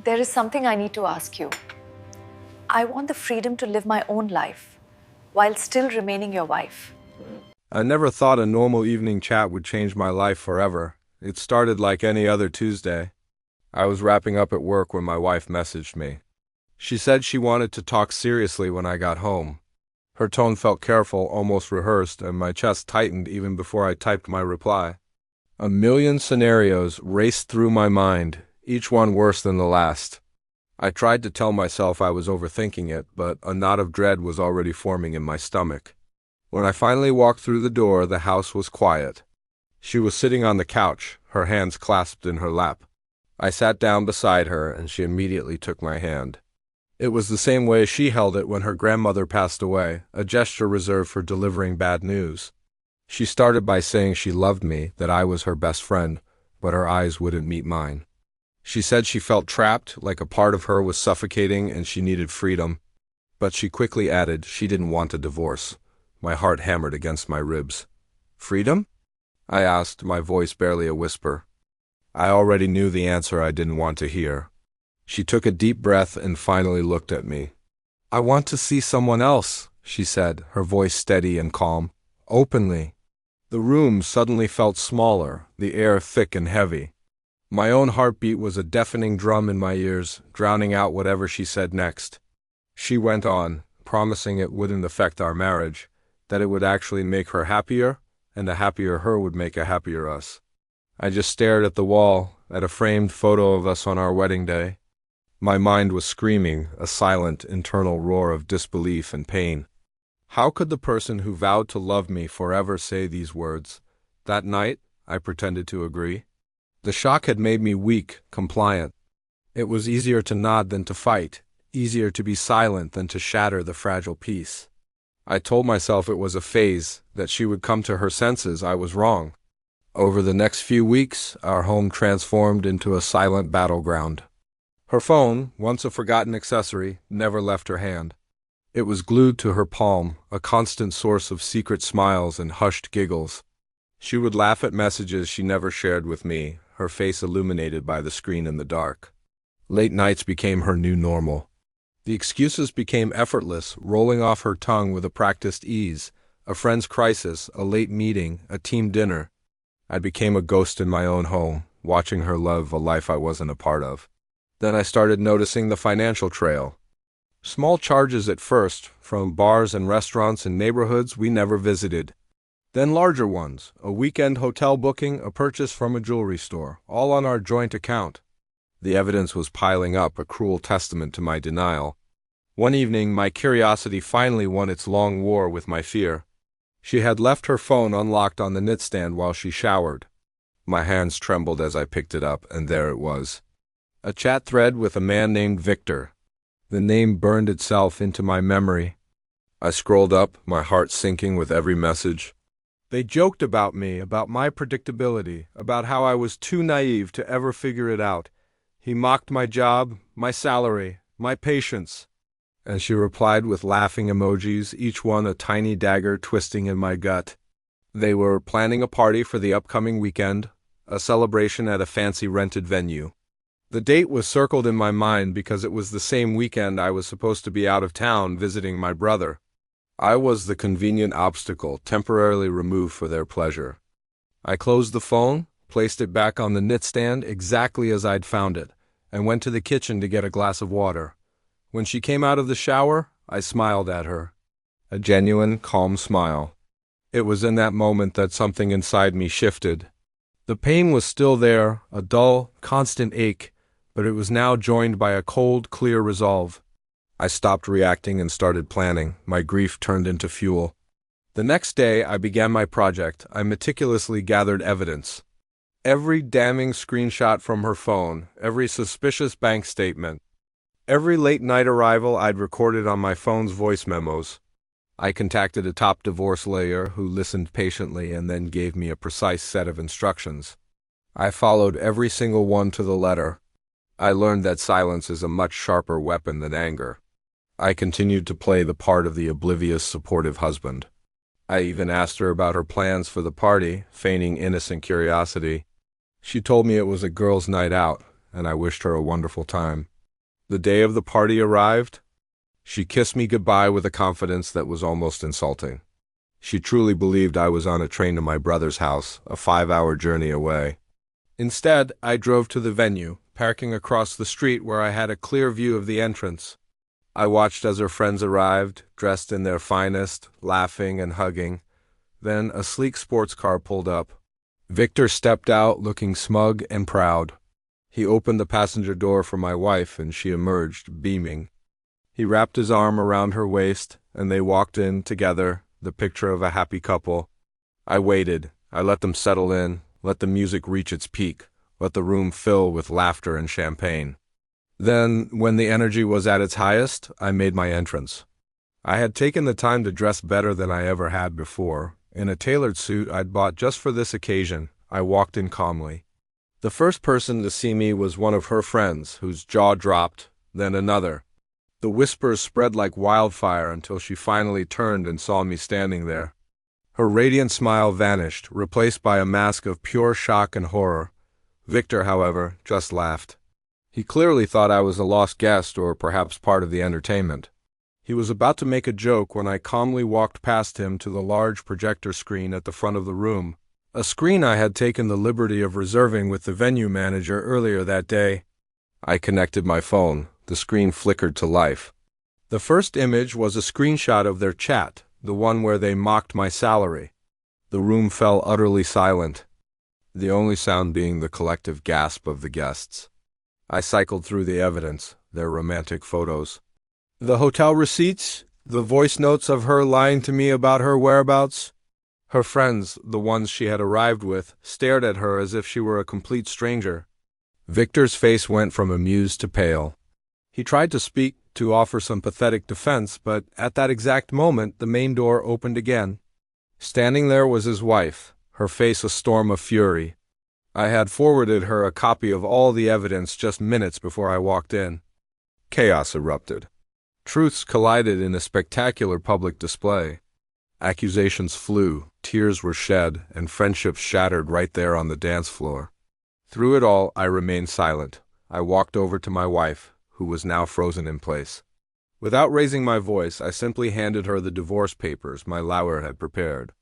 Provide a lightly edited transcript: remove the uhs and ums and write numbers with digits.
There is something I need to ask you. I want the freedom to live my own life while still remaining your wife. I never thought a normal evening chat would change my life forever. It started like any other Tuesday. I was wrapping up at work when my wife messaged me. She said she wanted to talk seriously when I got home. Her tone felt careful, almost rehearsed, and my chest tightened even before I typed my reply. A million scenarios raced through my mind, each one worse than the last. I tried to tell myself I was overthinking it, but a knot of dread was already forming in my stomach. When I finally walked through the door, the house was quiet. She was sitting on the couch, her hands clasped in her lap. I sat down beside her, and she immediately took my hand. It was the same way she held it when her grandmother passed away, a gesture reserved for delivering bad news. She started by saying she loved me, that I was her best friend, but her eyes wouldn't meet mine. She said she felt trapped, like a part of her was suffocating and she needed freedom. But she quickly added she didn't want a divorce. My heart hammered against my ribs. Freedom? I asked, my voice barely a whisper. I already knew the answer I didn't want to hear. She took a deep breath and finally looked at me. I want to see someone else, she said, her voice steady and calm. Openly. The room suddenly felt smaller, the air thick and heavy. My own heartbeat was a deafening drum in my ears, drowning out whatever she said next. She went on, promising it wouldn't affect our marriage, that it would actually make her happier, and a happier her would make a happier us. I just stared at the wall, at a framed photo of us on our wedding day. My mind was screaming, a silent, internal roar of disbelief and pain. How could the person who vowed to love me forever say these words? That night, I pretended to agree. The shock had made me weak, compliant. It was easier to nod than to fight, easier to be silent than to shatter the fragile peace. I told myself it was a phase, that she would come to her senses. I was wrong. Over the next few weeks, our home transformed into a silent battleground. Her phone, once a forgotten accessory, never left her hand. It was glued to her palm, a constant source of secret smiles and hushed giggles. She would laugh at messages she never shared with me, her face illuminated by the screen in the dark. Late nights became her new normal. The excuses became effortless, rolling off her tongue with a practiced ease. A friend's crisis, a late meeting, a team dinner. I became a ghost in my own home, watching her live a life I wasn't a part of. Then I started noticing the financial trail. Small charges at first, from bars and restaurants in neighborhoods we never visited. Then larger ones, a weekend hotel booking, a purchase from a jewelry store, all on our joint account. The evidence was piling up, a cruel testament to my denial. One evening, my curiosity finally won its long war with my fear. She had left her phone unlocked on the nightstand while she showered. My hands trembled as I picked it up, and there it was. A chat thread with a man named Victor. The name burned itself into my memory. I scrolled up, my heart sinking with every message. They joked about me, about my predictability, about how I was too naive to ever figure it out. He mocked my job, my salary, my patience. And she replied with laughing emojis, each one a tiny dagger twisting in my gut. They were planning a party for the upcoming weekend, a celebration at a fancy rented venue. The date was circled in my mind because it was the same weekend I was supposed to be out of town visiting my brother. I was the convenient obstacle, temporarily removed for their pleasure. I closed the phone, placed it back on the nightstand exactly as I'd found it, and went to the kitchen to get a glass of water. When she came out of the shower, I smiled at her. A genuine, calm smile. It was in that moment that something inside me shifted. The pain was still there, a dull, constant ache, but it was now joined by a cold, clear resolve. I stopped reacting and started planning. My grief turned into fuel. The next day, I began my project. I meticulously gathered evidence. Every damning screenshot from her phone, every suspicious bank statement, every late-night arrival I'd recorded on my phone's voice memos. I contacted a top divorce lawyer who listened patiently and then gave me a precise set of instructions. I followed every single one to the letter. I learned that silence is a much sharper weapon than anger. I continued to play the part of the oblivious, supportive husband. I even asked her about her plans for the party, feigning innocent curiosity. She told me it was a girls' night out, and I wished her a wonderful time. The day of the party arrived. She kissed me goodbye with a confidence that was almost insulting. She truly believed I was on a train to my brother's house, a 5-hour journey away. Instead, I drove to the venue, parking across the street where I had a clear view of the entrance. I watched as her friends arrived, dressed in their finest, laughing and hugging. Then a sleek sports car pulled up. Victor stepped out, looking smug and proud. He opened the passenger door for my wife, and she emerged, beaming. He wrapped his arm around her waist, and they walked in together, the picture of a happy couple. I waited. I let them settle in, let the music reach its peak, let the room fill with laughter and champagne. Then, when the energy was at its highest, I made my entrance. I had taken the time to dress better than I ever had before. In a tailored suit I'd bought just for this occasion, I walked in calmly. The first person to see me was one of her friends, whose jaw dropped, then another. The whispers spread like wildfire until she finally turned and saw me standing there. Her radiant smile vanished, replaced by a mask of pure shock and horror. Victor, however, just laughed. He clearly thought I was a lost guest or perhaps part of the entertainment. He was about to make a joke when I calmly walked past him to the large projector screen at the front of the room, a screen I had taken the liberty of reserving with the venue manager earlier that day. I connected my phone. The screen flickered to life. The first image was a screenshot of their chat, the one where they mocked my salary. The room fell utterly silent, the only sound being the collective gasp of the guests. I cycled through the evidence, their romantic photos, the hotel receipts, the voice notes of her lying to me about her whereabouts. Her friends, the ones she had arrived with, stared at her as if she were a complete stranger. Victor's face went from amused to pale. He tried to speak, to offer some pathetic defense, but at that exact moment the main door opened again. Standing there was his wife, her face a storm of fury. I had forwarded her a copy of all the evidence just minutes before I walked in. Chaos erupted. Truths collided in a spectacular public display. Accusations flew, tears were shed, and friendships shattered right there on the dance floor. Through it all, I remained silent. I walked over to my wife, who was now frozen in place. Without raising my voice, I simply handed her the divorce papers my lawyer had prepared.